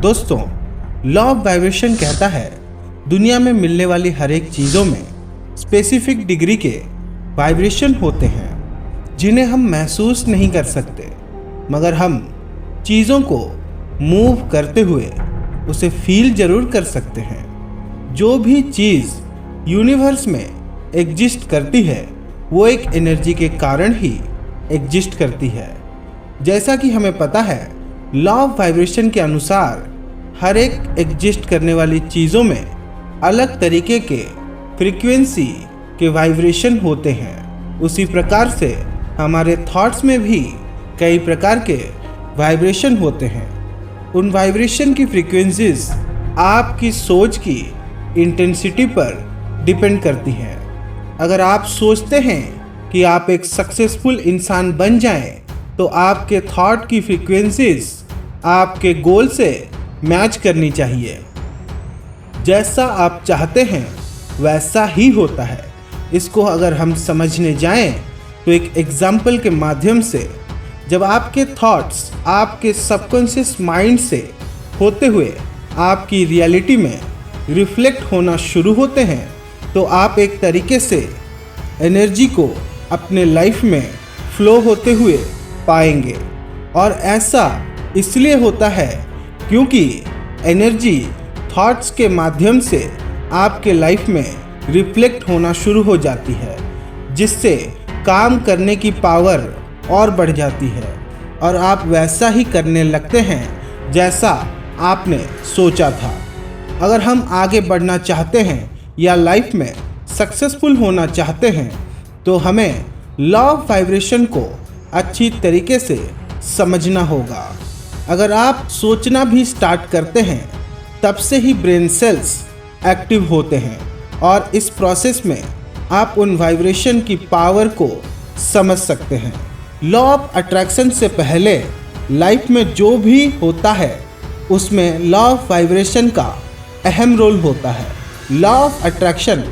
दोस्तों, law of vibration कहता है दुनिया में मिलने वाली हर एक चीज़ों में स्पेसिफिक डिग्री के वाइब्रेशन होते हैं जिन्हें हम महसूस नहीं कर सकते, मगर हम चीज़ों को मूव करते हुए उसे फील ज़रूर कर सकते हैं। जो भी चीज़ यूनिवर्स में एग्जिस्ट करती है वो एक एनर्जी के कारण ही एग्जिस्ट करती है। जैसा कि हमें पता है, लॉ ऑफ वाइब्रेशन के अनुसार हर एक एग्जिस्ट करने वाली चीज़ों में अलग तरीके के फ्रीक्वेंसी के वाइब्रेशन होते हैं। उसी प्रकार से हमारे थॉट्स में भी कई प्रकार के वाइब्रेशन होते हैं। उन वाइब्रेशन की फ्रीक्वेंसीज आपकी सोच की इंटेंसिटी पर डिपेंड करती हैं। अगर आप सोचते हैं कि आप एक सक्सेसफुल इंसान बन जाएं, तो आपके थॉट की फ्रीक्वेंसीज आपके गोल से मैच करनी चाहिए। जैसा आप चाहते हैं वैसा ही होता है। इसको अगर हम समझने जाएं तो एक एग्जाम्पल के माध्यम से, जब आपके थॉट्स आपके सबकॉन्शियस माइंड से होते हुए आपकी रियलिटी में रिफ्लेक्ट होना शुरू होते हैं, तो आप एक तरीके से एनर्जी को अपने लाइफ में फ्लो होते हुए पाएंगे। और ऐसा इसलिए होता है क्योंकि एनर्जी थॉट्स के माध्यम से आपके लाइफ में रिफ्लेक्ट होना शुरू हो जाती है, जिससे काम करने की पावर और बढ़ जाती है और आप वैसा ही करने लगते हैं जैसा आपने सोचा था। अगर हम आगे बढ़ना चाहते हैं या लाइफ में सक्सेसफुल होना चाहते हैं, तो हमें लॉ ऑफ वाइब्रेशन को अच्छी तरीके से समझना होगा। अगर आप सोचना भी स्टार्ट करते हैं, तब से ही ब्रेन सेल्स एक्टिव होते हैं और इस प्रोसेस में आप उन वाइब्रेशन की पावर को समझ सकते हैं। लॉ ऑफ अट्रैक्शन से पहले लाइफ में जो भी होता है उसमें लॉ ऑफ वाइब्रेशन का अहम रोल होता है। लॉ ऑफ अट्रैक्शन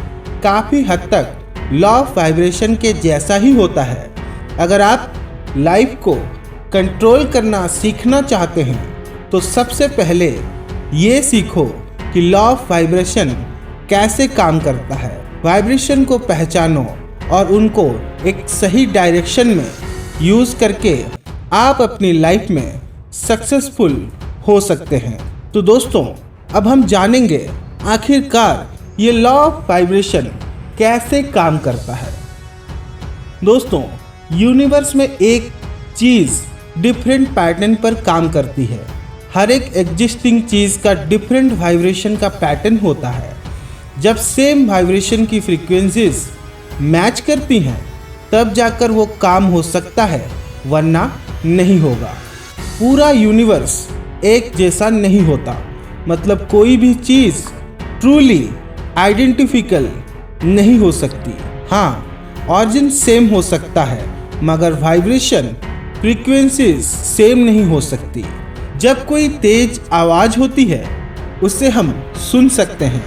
काफ़ी हद तक लॉ ऑफ वाइब्रेशन के जैसा ही होता है। अगर आप लाइफ को कंट्रोल करना सीखना चाहते हैं, तो सबसे पहले ये सीखो कि लॉ ऑफ वाइब्रेशन कैसे काम करता है। वाइब्रेशन को पहचानो और उनको एक सही डायरेक्शन में यूज़ करके आप अपनी लाइफ में सक्सेसफुल हो सकते हैं। तो दोस्तों, अब हम जानेंगे आखिरकार ये लॉ ऑफ वाइब्रेशन कैसे काम करता है। दोस्तों, यूनिवर्स में एक चीज़ डिफरेंट पैटर्न पर काम करती है। हर एक एग्जिस्टिंग चीज़ का डिफरेंट वाइब्रेशन का पैटर्न होता है। जब सेम वाइब्रेशन की फ्रीक्वेंसीज मैच करती हैं, तब जाकर वो काम हो सकता है, वरना नहीं होगा। पूरा यूनिवर्स एक जैसा नहीं होता, मतलब कोई भी चीज़ ट्रूली आइडेंटिफिकल नहीं हो सकती। हाँ, ऑरिजिन सेम हो सकता है, मगर वाइब्रेशन फ्रीक्वेंसीज सेम नहीं हो सकती। जब कोई तेज आवाज़ होती है, उसे हम सुन सकते हैं।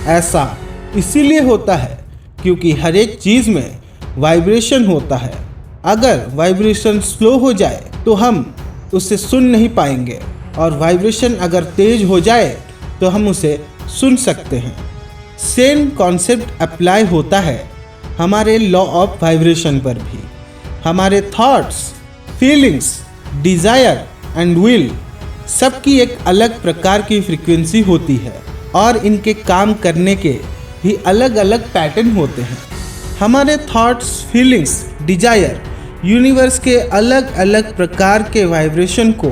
ऐसा इसीलिए होता है क्योंकि हर एक चीज़ में वाइब्रेशन होता है। अगर वाइब्रेशन स्लो हो जाए तो हम उसे सुन नहीं पाएंगे, और वाइब्रेशन अगर तेज हो जाए तो हम उसे सुन सकते हैं। सेम कॉन्सेप्ट अप्लाई होता है हमारे लॉ ऑफ वाइब्रेशन पर भी। हमारे thoughts, feelings, desire and will सबकी एक अलग प्रकार की फ्रीक्वेंसी होती है और इनके काम करने के भी अलग अलग पैटर्न होते हैं। हमारे थॉट्स, फीलिंग्स, डिज़ायर यूनिवर्स के अलग अलग प्रकार के वाइब्रेशन को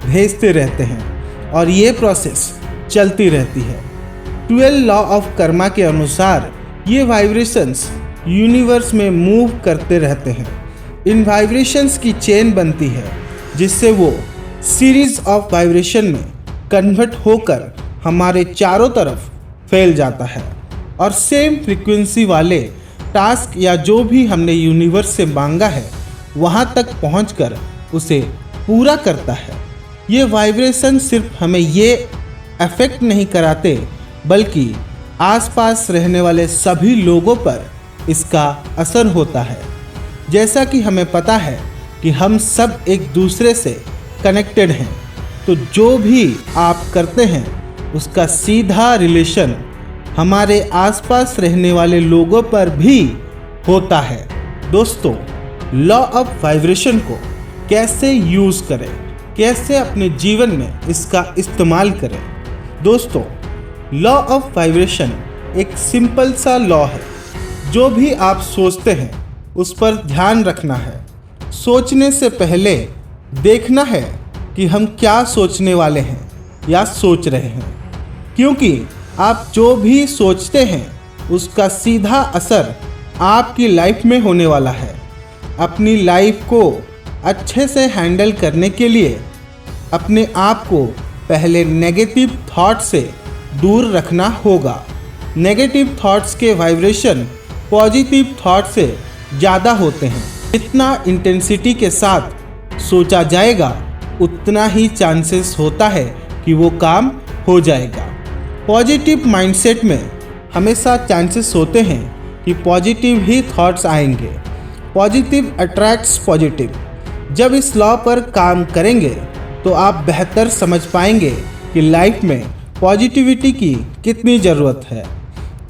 भेजते रहते हैं और ये प्रोसेस चलती रहती है। 12 लॉ ऑफ कर्मा के अनुसार ये वाइब्रेशंस यूनिवर्स में मूव करते रहते हैं। इन वाइब्रेशंस की चेन बनती है, जिससे वो सीरीज ऑफ वाइब्रेशन में कन्वर्ट होकर हमारे चारों तरफ फैल जाता है और सेम फ्रीक्वेंसी वाले टास्क या जो भी हमने यूनिवर्स से मांगा है वहाँ तक पहुँचकर उसे पूरा करता है। ये वाइब्रेशन सिर्फ हमें ये अफेक्ट नहीं कराते, बल्कि आसपास रहने वाले सभी लोगों पर इसका असर होता है। जैसा कि हमें पता है कि हम सब एक दूसरे से कनेक्टेड हैं, तो जो भी आप करते हैं उसका सीधा रिलेशन हमारे आसपास रहने वाले लोगों पर भी होता है। दोस्तों, लॉ ऑफ वाइब्रेशन को कैसे यूज़ करें, कैसे अपने जीवन में इसका इस्तेमाल करें। दोस्तों, लॉ ऑफ वाइब्रेशन एक सिंपल सा लॉ है। जो भी आप सोचते हैं उस पर ध्यान रखना है। सोचने से पहले देखना है कि हम क्या सोचने वाले हैं या सोच रहे हैं, क्योंकि आप जो भी सोचते हैं उसका सीधा असर आपकी लाइफ में होने वाला है। अपनी लाइफ को अच्छे से हैंडल करने के लिए अपने आप को पहले नेगेटिव थॉट से दूर रखना होगा। नेगेटिव थॉट्स के वाइब्रेशन पॉजिटिव थॉट से ज़्यादा होते हैं। जितना इंटेंसिटी के साथ सोचा जाएगा उतना ही चांसेस होता है कि वो काम हो जाएगा। पॉजिटिव माइंडसेट में हमेशा चांसेस होते हैं कि पॉजिटिव ही थॉट्स आएंगे। Positive attracts positive. जब इस लॉ पर काम करेंगे तो आप बेहतर समझ पाएंगे कि लाइफ में पॉजिटिविटी की कितनी ज़रूरत है।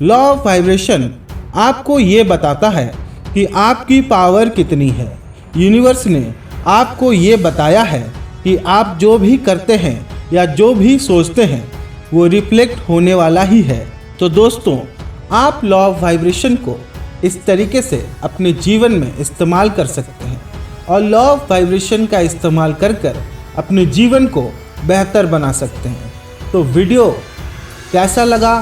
लॉ ऑफ वाइब्रेशन आपको ये बताता है कि आपकी पावर कितनी है। यूनिवर्स ने आपको ये बताया है कि आप जो भी करते हैं या जो भी सोचते हैं वो रिफ्लेक्ट होने वाला ही है। तो दोस्तों, आप लॉ ऑफ वाइब्रेशन को इस तरीके से अपने जीवन में इस्तेमाल कर सकते हैं और लॉ ऑफ वाइब्रेशन का इस्तेमाल कर अपने जीवन को बेहतर बना सकते हैं। तो वीडियो कैसा लगा?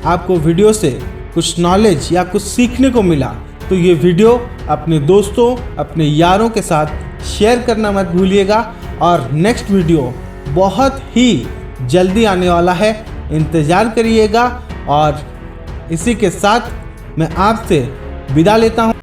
आपको वीडियो से कुछ नॉलेज या कुछ सीखने को मिला तो ये वीडियो अपने दोस्तों, अपने यारों के साथ शेयर करना मत भूलिएगा। और नेक्स्ट वीडियो बहुत ही जल्दी आने वाला है, इंतज़ार करिएगा। और इसी के साथ मैं आपसे विदा लेता हूँ।